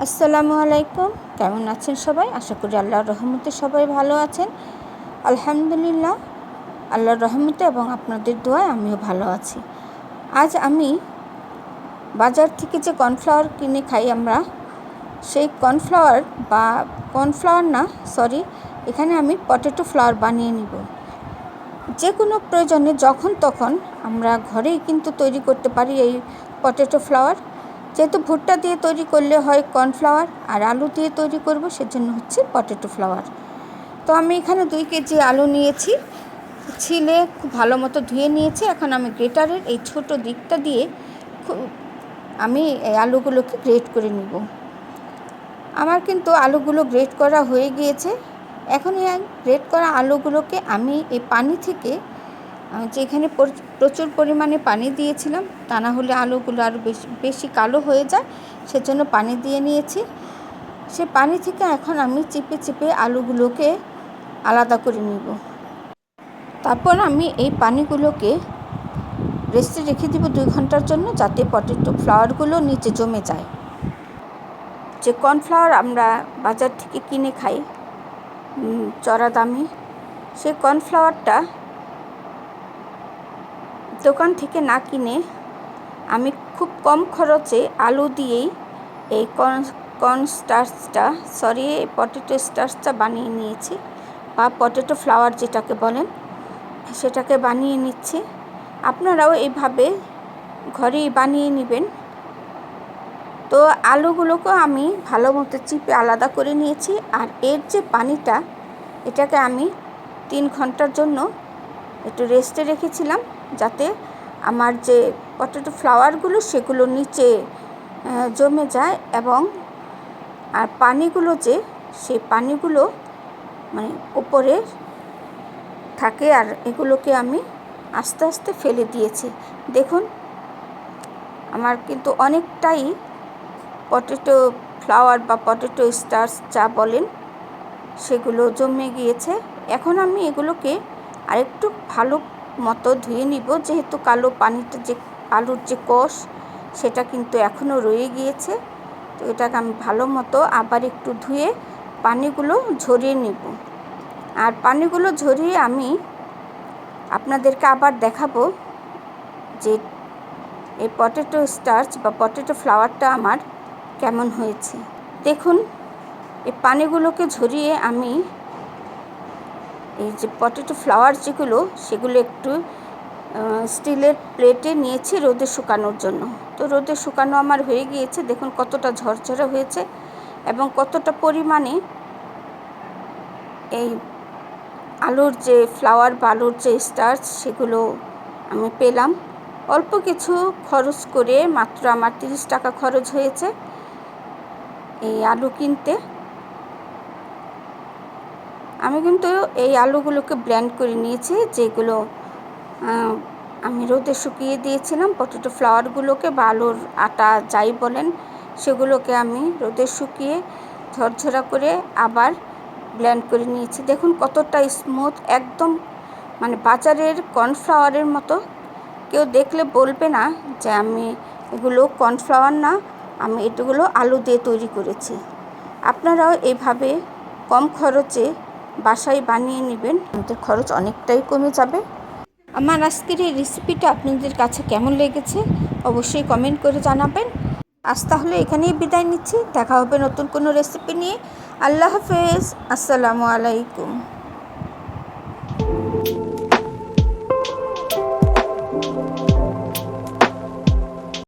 আসসালামু আলাইকুম। কেমন আছেন সবাই? আশা করি আল্লাহর রহমতে সবাই ভালো আছেন। আলহামদুলিল্লাহ, আল্লাহর রহমতে এবং আপনাদের দোয়ায় আমিও ভালো আছি। আজ আমি বাজার থেকে যে কর্নফ্লাওয়ার কিনে খাই আমরা, সেই এখানে আমি পটেটো ফ্লাওয়ার বানিয়ে নিব। যে কোনো প্রয়োজনে যখন তখন আমরা ঘরেই কিন্তু তৈরি করতে পারি এই পটেটো ফ্লাওয়ার। যেহেতু ভুট্টা দিয়ে তৈরি করলে হয় কর্নফ্লাওয়ার, আর আলু দিয়ে তৈরি করব, সেজন্য হচ্ছে পটেটো ফ্লাওয়ার। তো আমি এখানে 2 কেজি আলু নিয়েছি, ছিলে খুব ভালো মতো ধুয়ে নিয়েছি। এখন আমি গ্রেটারের এই ছোট দিকটা দিয়ে আমি এই আলুগুলোকে গ্রেট করে নিব। আমার কিন্তু আলুগুলো গ্রেট করা হয়ে গিয়েছে। এখন এই গ্রেট করা আলুগুলোকে আমি এই পানি থেকে, যেখানে প্রচুর পরিমাণে পানি দিয়েছিলাম, তা না হলে আলুগুলো আরও বেশি কালো হয়ে যায়, সেজন্য পানি দিয়ে নিয়েছি। সে পানি থেকে এখন আমি চিপে চিপে আলুগুলোকে আলাদা করে নিব। তারপর আমি এই পানিগুলোকে রেস্টে রেখে দিব 2 ঘন্টার জন্য, যাতে পটেটো ফ্লাওয়ারগুলো নিচে জমে যায়। যে কর্নফ্লাওয়ার আমরা বাজার থেকে কিনে খাই চড়া দামে, সেই কর্নফ্লাওয়ারটা দোকান থেকে না কিনে আমি খুব কম খরচে আলু দিয়েই এই পটেটো স্টার্চটা বানিয়ে নিয়েছি, বা পটেটো ফ্লাওয়ার যেটাকে বলেন, সেটাকে বানিয়ে নিচ্ছি। আপনারাও এইভাবে ঘরেই বানিয়ে নেবেন। তো আলুগুলোকে আমি ভালো মতো চিপে আলাদা করে নিয়েছি। আর এর যে পানিটা, এটাকে আমি 3 ঘন্টার জন্য একটু রেস্টে রেখেছিলাম, যাতে আমার যে পটেটো ফ্লাওয়ারগুলো সেগুলো নিচে জমে যায়, এবং আর পানিগুলো সেই পানিগুলো মানে উপরে থাকে। আর এগুলোকে আমি আস্তে আস্তে ফেলে দিয়েছি। দেখুন, আমার কিন্তু অনেকটাই পটেটো ফ্লাওয়ার বা পটেটো স্টার্চ যা বলেন, সেগুলো জমে গিয়েছে। এখন আমি এগুলোকে আরেকটু ভালো মতো ধুয়ে নিব, যেহেতু কালো পানিটা, যে আলুর যে কষ, সেটা কিন্তু এখনও রয়ে গিয়েছে। তো এটাকে আমি ভালো মতো আবার একটু ধুয়ে পানিগুলো ঝরিয়ে নিব। আর পানিগুলো ঝরিয়ে আমি আপনাদেরকে আবার দেখাবো যে এই পটেটো স্টার্চ বা পটেটো ফ্লাওয়ারটা আমার কেমন হয়েছে। দেখুন, এই পানিগুলোকে ঝরিয়ে আমি এই যে পটেটো ফ্লাওয়ার সেগুলো একটু স্টিলের প্লেটে নিয়েছি রোদে শুকানোর জন্য। তো রোদে শুকানো আমার হয়ে গিয়েছে। দেখুন কতটা ঝরঝরে হয়েছে এবং কতটা পরিমাণে এই আলুর যে ফ্লাওয়ার বা আলুর যে স্টার্চ, সেগুলো আমি পেলাম। অল্প কিছু খরচ করে, মাত্র আমার 30 টাকা খরচ হয়েছে এই আলু কিনতে। আমি কিন্তু এই আলুগুলোকে ব্লেন্ড করে নিয়েছি, যেগুলো আমি রোদে শুকিয়ে দিয়েছিলাম। পটেটো ফ্লাওয়ারগুলোকে বা আলুর আটা যাই বলেন, সেগুলোকে আমি রোদে শুকিয়ে ঝরঝরা করে আবার ব্লেন্ড করে নিয়েছি। দেখুন কতটা স্মুথ, একদম মানে বাজারের কর্নফ্লাওয়ারের মতো। কেউ দেখলে বলবে না যে আমি এগুলো কর্নফ্লাওয়ার না, আমি এগুলো আলু দিয়ে তৈরি করেছি। আপনারাও এইভাবে কম খরচে বাসায় বানিয়ে নেবেন, আপনাদের খরচ অনেকটাই কমে যাবে। আমার আজকের এই রেসিপিটা আপনাদের কাছে কেমন লেগেছে অবশ্যই কমেন্ট করে জানাবেন। আজ তাহলে এখানেই বিদায় নিচ্ছি। দেখা হবে নতুন কোনো রেসিপি নিয়ে। আল্লাহ হাফেজ। আসসালামু আলাইকুম।